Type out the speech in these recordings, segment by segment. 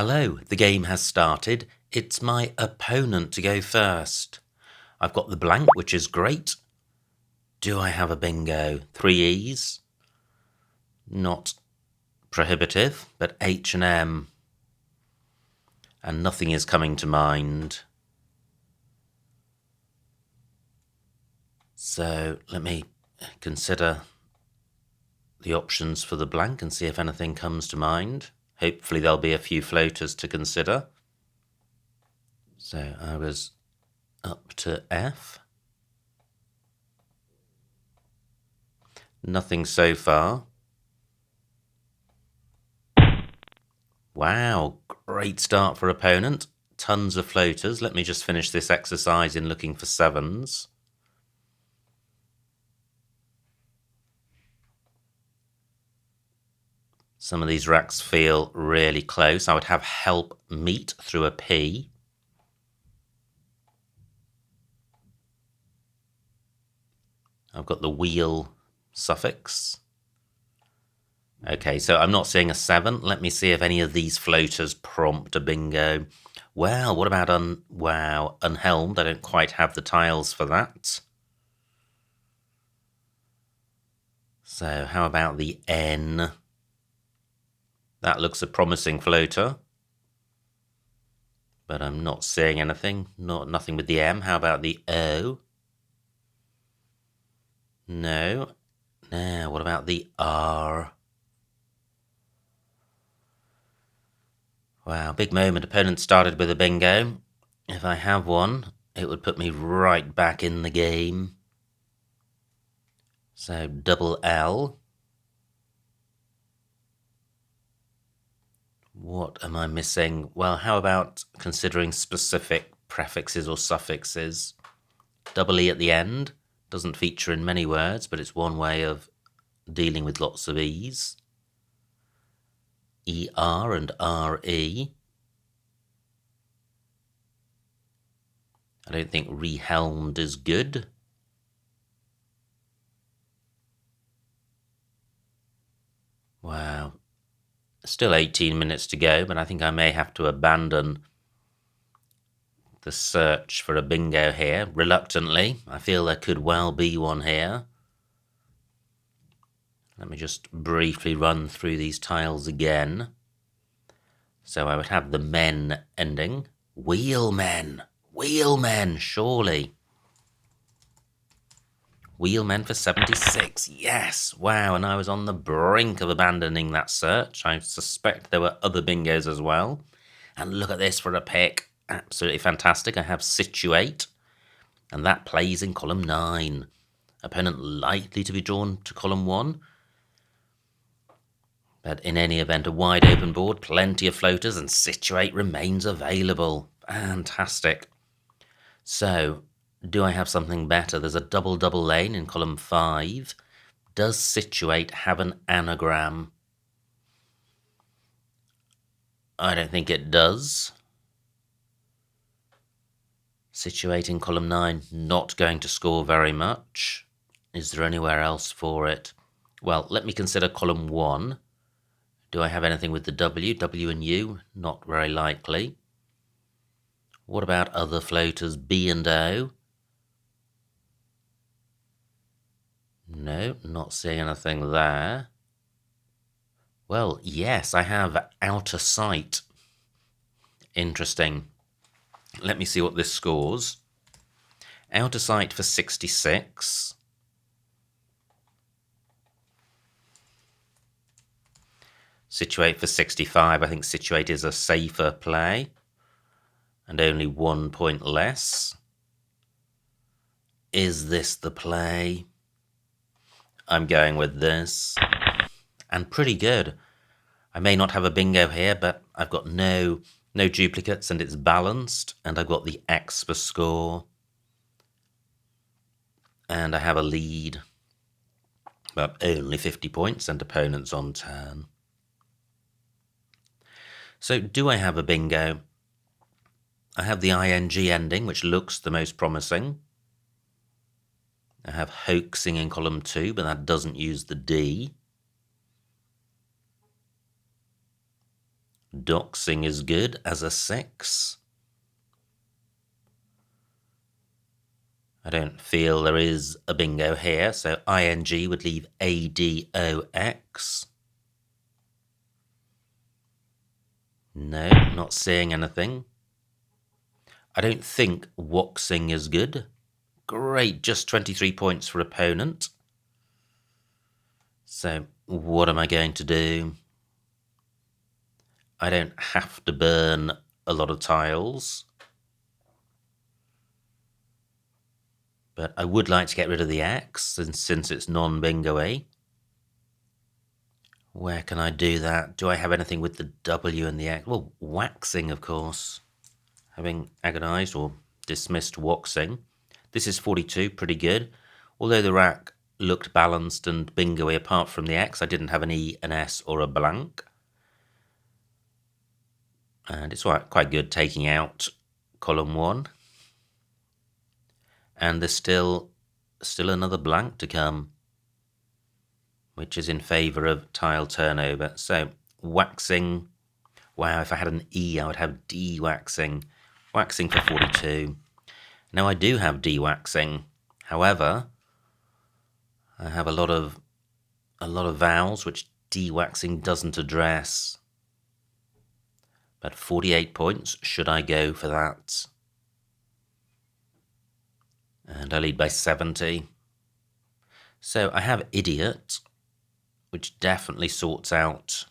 Hello, the game has started. It's my opponent to go first. I've got the blank, which is great. Do I have a bingo? 3 E's. Not prohibitive, but H and M. And nothing is coming to mind. So let me consider the options for the blank and see if anything comes to mind. Hopefully there'll be a few floaters to consider. So I was up to F. Nothing so far. Wow, great start for opponent. Tons of floaters. Let me just finish this exercise in looking for sevens. Some of these racks feel really close. I would have help meet through a P. I've got the wheel suffix. Okay, so I'm not seeing a 7. Let me see if any of these floaters prompt a bingo. Well, what about unhelmed? I don't quite have the tiles for that. So how about the N? That looks a promising floater. But I'm not seeing anything. Nothing with the M. How about the O? No. Now, what about the R? Wow, big moment. Opponent started with a bingo. If I have one, it would put me right back in the game. So, double L. What am I missing? Well, how about considering specific prefixes or suffixes? Double E at the end. Doesn't feature in many words, but it's one way of dealing with lots of E's. ER and RE. I don't think rehelmed is good. Wow. Still 18 minutes to go, but I think I may have to abandon the search for a bingo here, reluctantly. I feel there could well be one here. Let me just briefly run through these tiles again. So I would have the men ending. Wheelmen, surely. Wheelmen for 76, yes, wow, and I was on the brink of abandoning that search. I suspect there were other bingos as well. And look at this for a pick, absolutely fantastic. I have situate, and that plays in column 9. Opponent likely to be drawn to column 1. But in any event, a wide open board, plenty of floaters, and situate remains available. Fantastic. So, do I have something better? There's a double lane in column 5. Does situate have an anagram? I don't think it does. Situate in column 9, not going to score very much. Is there anywhere else for it? Well, let me consider column 1. Do I have anything with the W? W and U? Not very likely. What about other floaters, B and O? No, not seeing anything there. Well, yes, I have outer sight. Interesting. Let me see what this scores. Outer sight for 66. Situate for 65. I think situate is a safer play. And only 1 point less. Is this the play? I'm going with this. And pretty good. I may not have a bingo here, but I've got no duplicates and it's balanced. And I've got the X for score. And I have a lead. But only 50 points and opponents on turn. So do I have a bingo? I have the ing ending, which looks the most promising. I have hoaxing in column 2, but that doesn't use the D. Doxing is good as a 6. I don't feel there is a bingo here, so ing would leave ADOX. No, not seeing anything. I don't think Woxing is good. Great, just 23 points for opponent. So what am I going to do? I don't have to burn a lot of tiles, but I would like to get rid of the X since it's non-bingo-y. Where can I do that? Do I have anything with the W and the X? Well, waxing, of course. Having agonised or dismissed waxing. This is 42, pretty good. Although the rack looked balanced and bingo-y apart from the X, I didn't have an E, an S or a blank. And it's quite good taking out column 1. And there's still another blank to come, which is in favour of tile turnover. So waxing, wow, if I had an E I would have de-waxing. Waxing for 42. Now I do have de-waxing. However, I have a lot of vowels which de-waxing doesn't address. But 48 points, should I go for that? And I lead by 70. So I have idiot, which definitely sorts out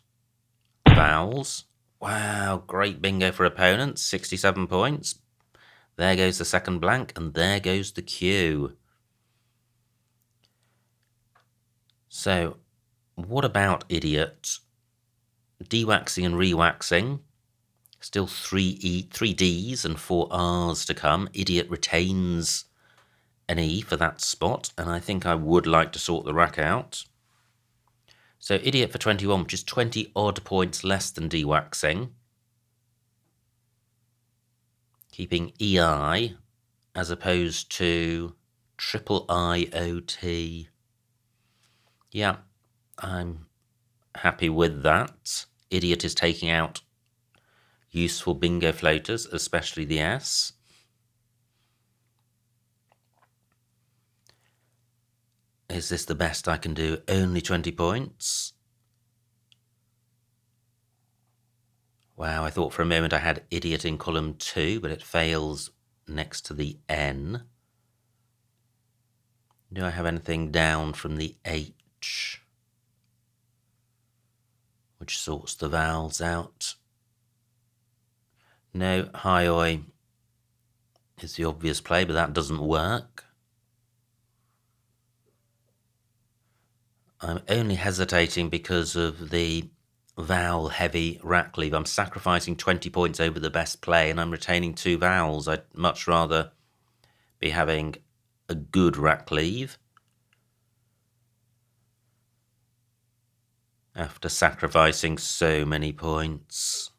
the vowels. Wow, great bingo for opponents, 67 points. There goes the second blank, and there goes the Q. So, what about idiot? De-waxing and re-waxing. Still 3 Ds and 4 Rs to come. Idiot retains an E for that spot, and I think I would like to sort the rack out. So idiot for 21, which is 20 odd points less than de-waxing. Keeping EI as opposed to triple IOT. Yeah, I'm happy with that. Idiot is taking out useful bingo floaters, especially the S. Is this the best I can do? Only 20 points. Wow, I thought for a moment I had idiot in column 2, but it fails next to the N. Do I have anything down from the H, which sorts the vowels out? No, hi-oi is the obvious play, but that doesn't work. I'm only hesitating because of the vowel-heavy rack leave. I'm sacrificing 20 points over the best play, and I'm retaining 2 vowels. I'd much rather be having a good rack leave after sacrificing so many points.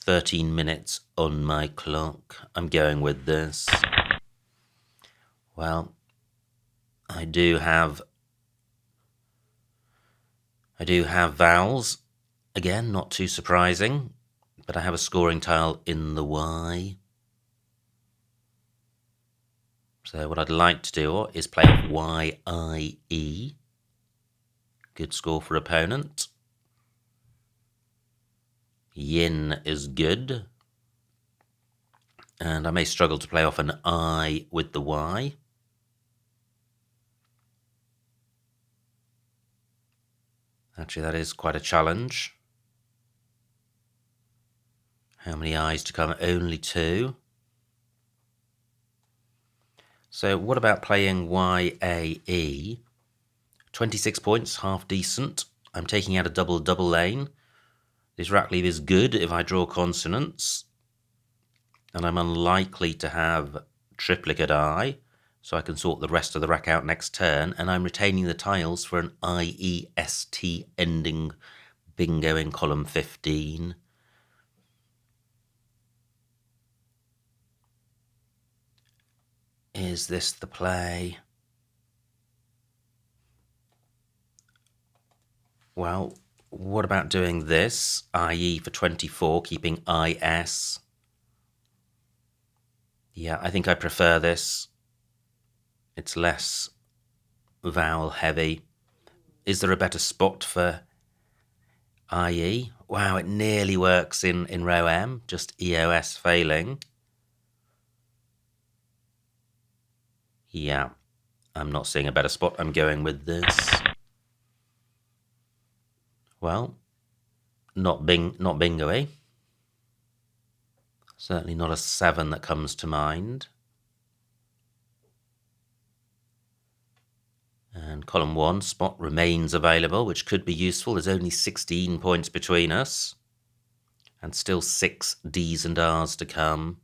13 minutes on my clock. I'm going with this. Well, I do have vowels. Again, not too surprising, but I have a scoring tile in the Y. So what I'd like to do is play YIE. Good score for opponent. Yin is good. And I may struggle to play off an I with the Y. Actually, that is quite a challenge. How many I's to come? Only 2. So what about playing YAE? 26 points, half decent. I'm taking out a double lane. This rack leave is good if I draw consonants. And I'm unlikely to have triplicate I, so I can sort the rest of the rack out next turn, and I'm retaining the tiles for an IEST ending bingo in column 15. Is this the play? Well, What about doing this? IE for 24, keeping IS. Yeah, I think I prefer this. It's less vowel heavy. Is there a better spot for IE? Wow, it nearly works in row M, just EOS failing. Yeah, I'm not seeing a better spot. I'm going with this. Well, not bingo-y. Certainly not a 7 that comes to mind. And column 1, spot remains available, which could be useful. There's only 16 points between us. And still 6 Ds and Rs to come.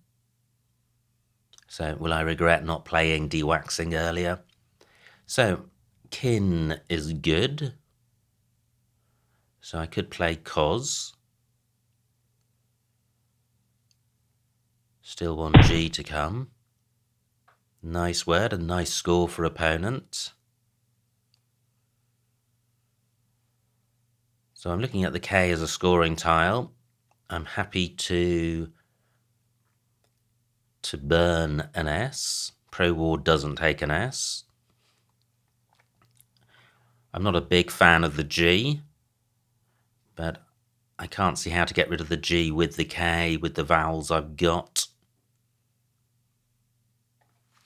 So will I regret not playing de-waxing earlier? So kin is good. So I could play cos. Still 1 G to come. Nice word, a nice score for opponent. So I'm looking at the K as a scoring tile. I'm happy to burn an S. Pro War doesn't take an S. I'm not a big fan of the G, but I can't see how to get rid of the G with the K, with the vowels I've got.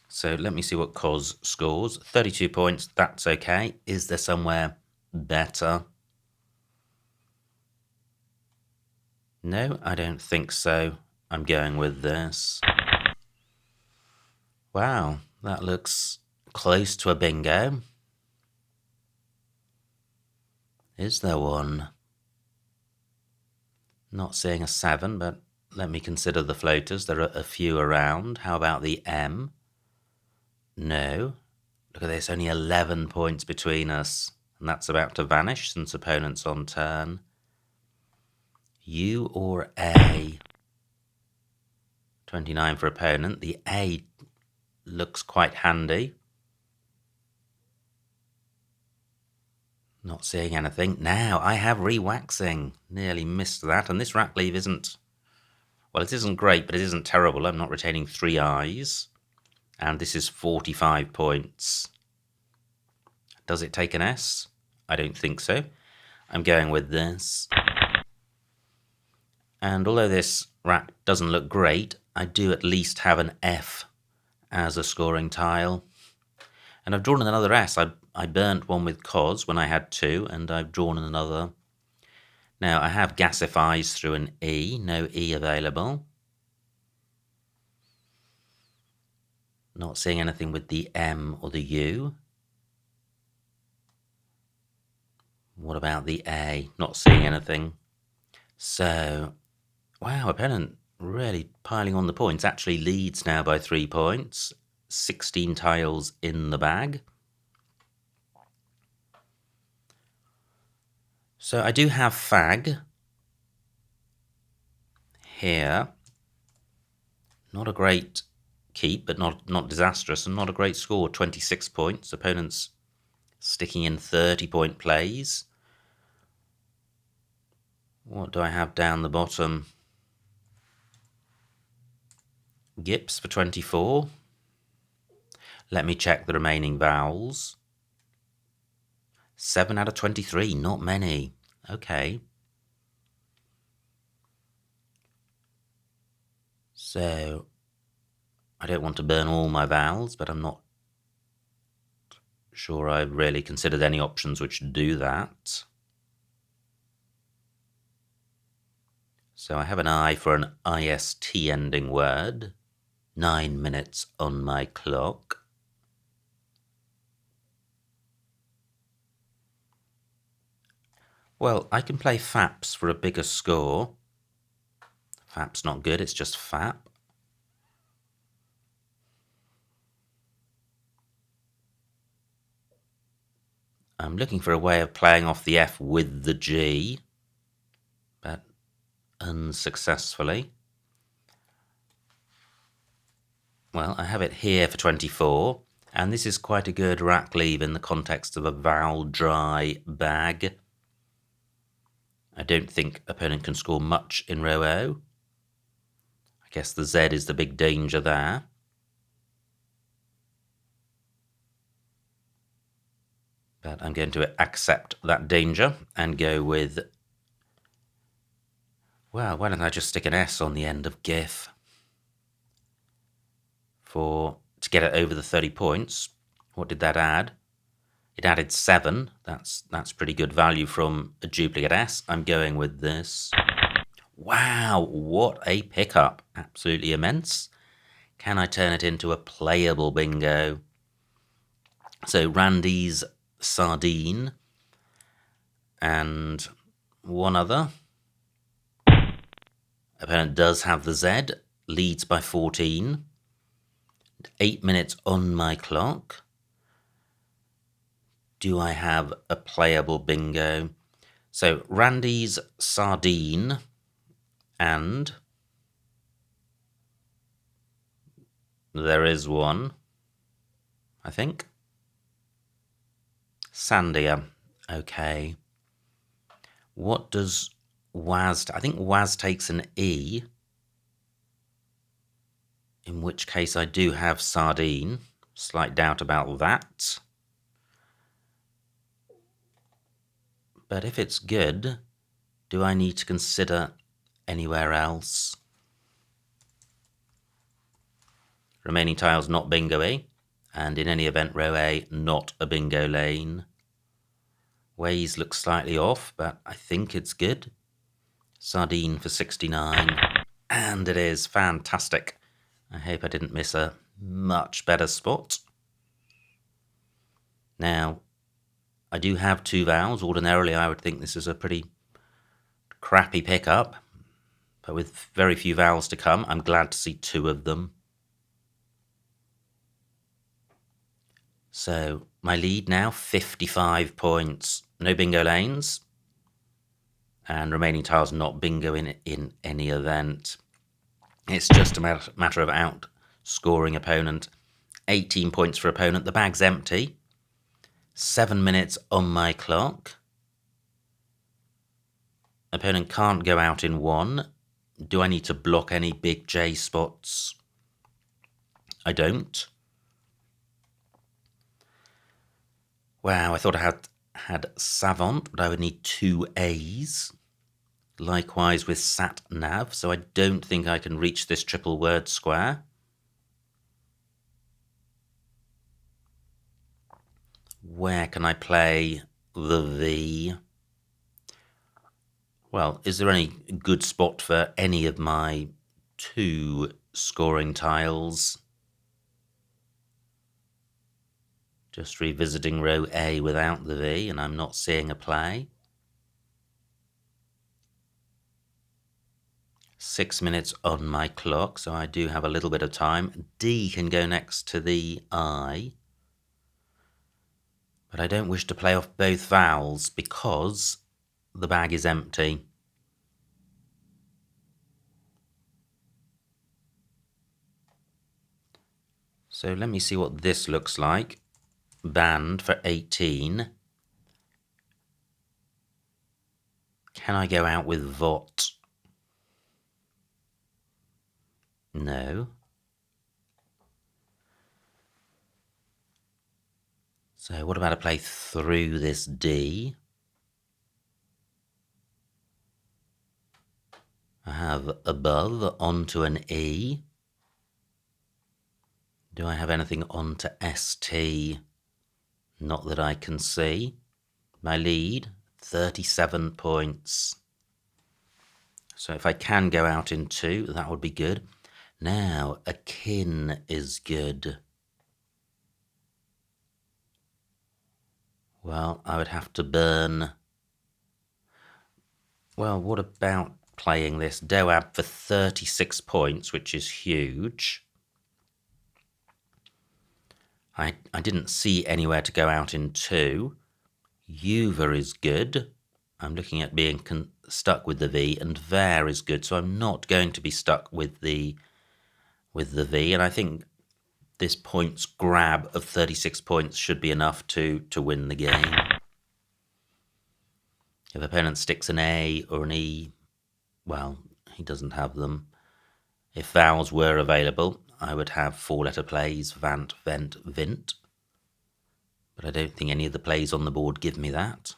So let me see what cos scores. 32 points, that's okay. Is there somewhere better? No, I don't think so. I'm going with this. Wow, that looks close to a bingo. Is there one? Not seeing a 7, but let me consider the floaters. There are a few around. How about the M? No. Look at this, only 11 points between us. And that's about to vanish since opponent's on turn. U or A? 29 for opponent. The A looks quite handy. Not seeing anything. Now, I have re-waxing. Nearly missed that. And this rack leave isn't... Well, it isn't great, but it isn't terrible. I'm not retaining 3 I's. And this is 45 points. Does it take an S? I don't think so. I'm going with this. And although this rack doesn't look great, I do at least have an F as a scoring tile. And I've drawn another S. I burnt one with cos when I had 2, and I've drawn another. Now, I have gasifies through an E. No E available. Not seeing anything with the M or the U. What about the A? Not seeing anything. So, wow, opponent really piling on the points. Actually leads now by 3 points. 16 tiles in the bag. So I do have fag here. Not a great keep, but not disastrous, and not a great score. 26 points. Opponent's sticking in 30-point plays. What do I have down the bottom? Gips for 24. Let me check the remaining vowels. 7 out of 23, not many. Okay. So, I don't want to burn all my vowels, but I'm not sure I've really considered any options which do that. So I have an I for an IST ending word. 9 minutes on my clock. Well, I can play FAPS for a bigger score. FAP's not good, it's just FAP. I'm looking for a way of playing off the F with the G, but unsuccessfully. Well, I have it here for 24, and this is quite a good rack leave in the context of a vowel dry bag. I don't think opponent can score much in row O. I guess the Z is the big danger there. But I'm going to accept that danger and go with, well, why don't I just stick an S on the end of GIF to get it over the 30 points. What did that add? It added 7. That's pretty good value from a duplicate S. I'm going with this. Wow, what a pickup. Absolutely immense. Can I turn it into a playable bingo? So Randy's Sardine and one other. Opponent does have the Z, leads by 14. 8 minutes on my clock. Do I have a playable bingo? So Randy's Sardine and there is one, I think. Sandia. Okay. What does Waz... I think Waz takes an E. In which case I do have Sardine. Slight doubt about that. But if it's good, do I need to consider anywhere else? Remaining tiles not bingo-y. And in any event, row A, not a bingo lane. Ways looks slightly off, but I think it's good. Sardine for 69. And it is fantastic. I hope I didn't miss a much better spot. Now, I do have 2 vowels. Ordinarily, I would think this is a pretty crappy pickup. But with very few vowels to come, I'm glad to see 2 of them. So, my lead now, 55 points. No bingo lanes. And remaining tiles not bingo in any event. It's just a matter of outscoring opponent. 18 points for opponent. The bag's empty. 7 minutes on my clock. Opponent can't go out in 1. Do I need to block any big J spots? I don't. Wow, I thought I had Savant, but I would need 2 A's. Likewise with Sat Nav, so I don't think I can reach this triple word square. Where can I play the V? Well, is there any good spot for any of my 2 scoring tiles? Just revisiting row A without the V, and I'm not seeing a play. 6 minutes on my clock, so I do have a little bit of time. D can go next to the I. But I don't wish to play off both vowels because the bag is empty. So let me see what this looks like. Band for 18. Can I go out with Vot? No. So what about a play through this D? I have above onto an E. Do I have anything onto ST? Not that I can see. My lead, 37 points. So if I can go out in 2, that would be good. Now, akin is good. Well, I would have to burn. Well, what about playing this DWEEB for 36 points, which is huge. I didn't see anywhere to go out in 2. Uva is good. I'm looking at being stuck with the V, and Ver is good, so I'm not going to be stuck with the V, and I think this points grab of 36 points should be enough to win the game. If opponent sticks an A or an E, well, he doesn't have them. If vowels were available, I would have 4-letter plays, vant, vent, vint. But I don't think any of the plays on the board give me that.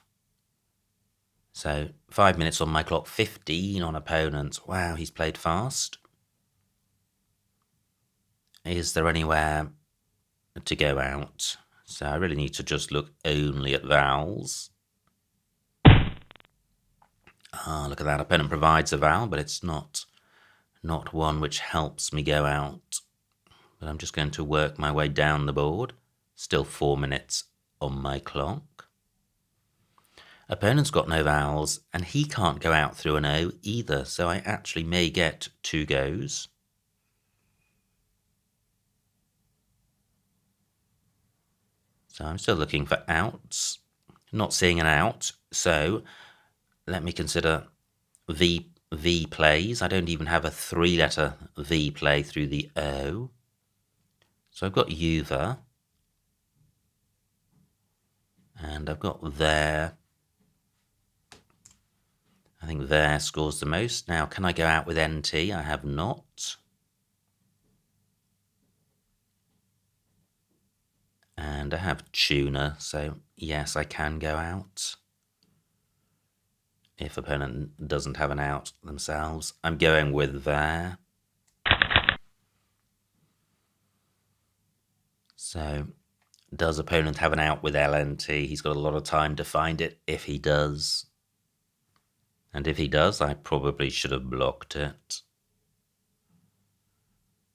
So 5 minutes on my clock, 15 on opponents. Wow, he's played fast. Is there anywhere to go out? So I really need to just look only at vowels. Ah, look at that. Opponent provides a vowel, but it's not one which helps me go out. But I'm just going to work my way down the board. Still 4 minutes on my clock. Opponent's got no vowels, and he can't go out through an O either, so I actually may get 2 goes. So I'm still looking for outs, not seeing an out, so let me consider V plays. I don't even have a 3-letter V play through the O. So I've got Uva, and I've got there. I think there scores the most. Now, can I go out with NT? I have not. And I have tuna, so yes, I can go out. If opponent doesn't have an out themselves, I'm going with there. So, does opponent have an out with LNT? He's got a lot of time to find it, if he does. And if he does, I probably should have blocked it.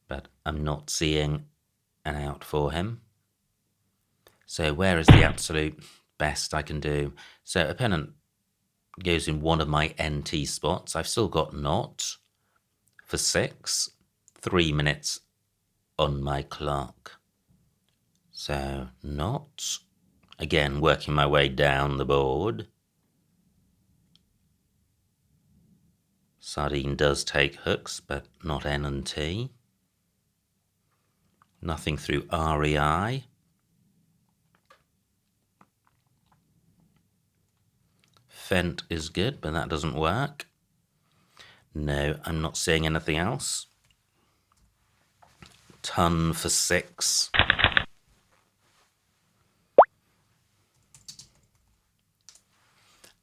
But I'm not seeing an out for him. So where is the absolute best I can do? So opponent goes in one of my NT spots. I've still got not for 6. 3 minutes on my clock. So not. Again, working my way down the board. Sardine does take hooks, but not N and T. Nothing through REI. Fent is good, but that doesn't work. No, I'm not seeing anything else. Ton for 6.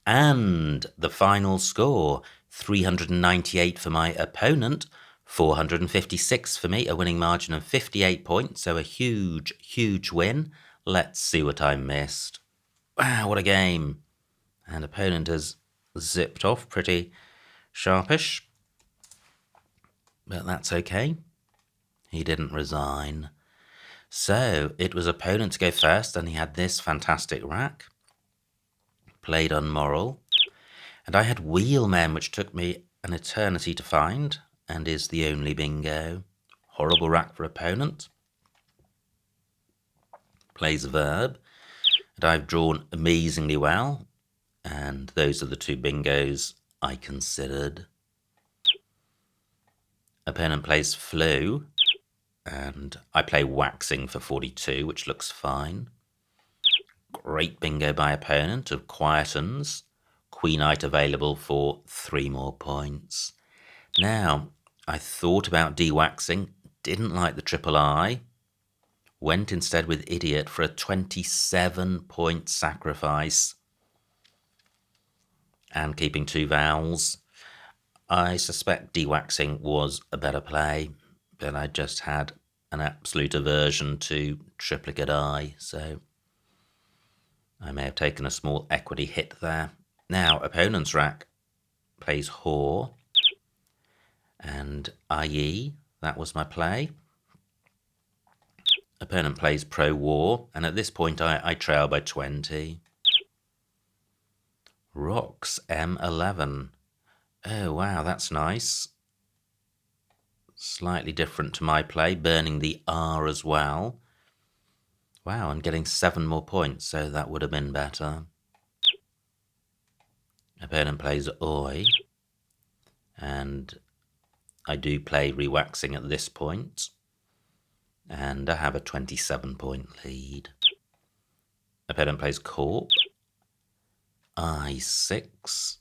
And the final score, 398 for my opponent, 456 for me, a winning margin of 58 points, so a huge, huge win. Let's see what I missed. Wow, what a game. And opponent has zipped off pretty sharpish. But that's okay. He didn't resign. So it was opponent to go first, and he had this fantastic rack. Played unmoral. And I had wheelmen, which took me an eternity to find, and is the only bingo. Horrible rack for opponent. Plays a verb. And I've drawn amazingly well. And those are the 2 bingos I considered. Opponent plays flu, and I play waxing for 42, which looks fine. Great bingo by opponent of quietens. Queen-eight available for 3 more points. Now, I thought about de-waxing, didn't like the triple I. Went instead with idiot for a 27-point sacrifice. And keeping 2 vowels. I suspect de-waxing was a better play, but I just had an absolute aversion to triplicate I, so I may have taken a small equity hit there. Now, opponent's rack plays whore, and IE, that was my play. Opponent plays pro-war, and at this point I trail by 20. Rocks M11. Oh, wow, that's nice. Slightly different to my play, burning the R as well. Wow, and getting 7 more points, so that would have been better. Opponent plays Oi, and I do play rewaxing at this point, and I have a 27-point lead. Opponent plays Corp, I6.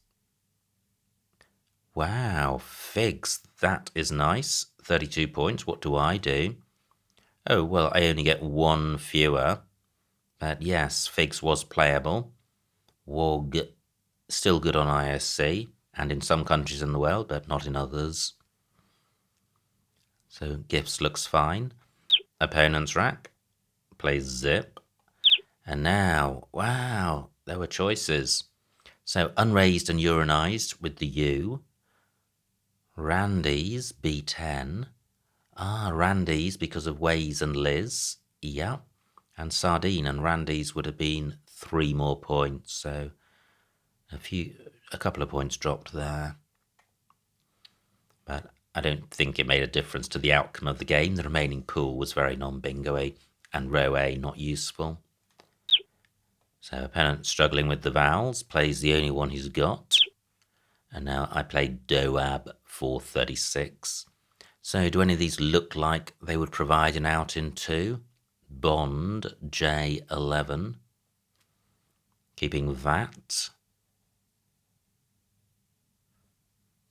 Wow, figs, that is nice. 32 points. What do I do? Oh, well, I only get one fewer. But yes, figs was playable. Wog, still good on ISC, and in some countries in the world, but not in others. So gifts looks fine. Opponent's rack, plays zip. And now, wow, there were choices. So unraised and urinized with the U. Randy's B10. Randy's because of Waze and Liz. Yeah. And Sardine and Randy's would have been 3 more points. So a couple of points dropped there. But I don't think it made a difference to the outcome of the game. The remaining pool was very non-bingo-y and row A not useful. So opponent struggling with the vowels, plays the only one he's got. And now I played DWEEB 436. So do any of these look like they would provide an out in 2? Bond J11. Keeping that.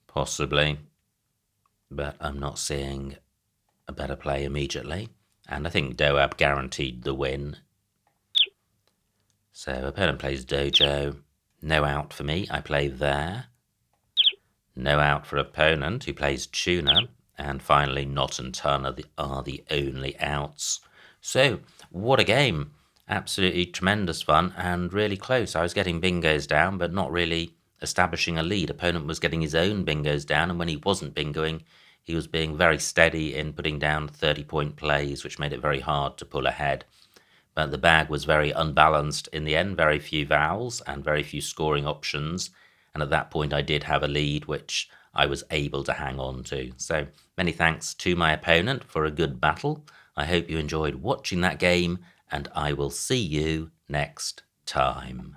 Possibly. But I'm not seeing a better play immediately. And I think DWEEB guaranteed the win. So opponent plays Dojo. No out for me. I play there. No out for opponent, who plays Tuna. And finally, Not and Ton are the only outs. So, what a game. Absolutely tremendous fun and really close. I was getting bingos down, but not really establishing a lead. Opponent was getting his own bingos down, and when he wasn't bingoing, he was being very steady in putting down 30-point plays, which made it very hard to pull ahead. But the bag was very unbalanced in the end, very few vowels and very few scoring options. And at that point, I did have a lead, which I was able to hang on to. So many thanks to my opponent for a good battle. I hope you enjoyed watching that game, and I will see you next time.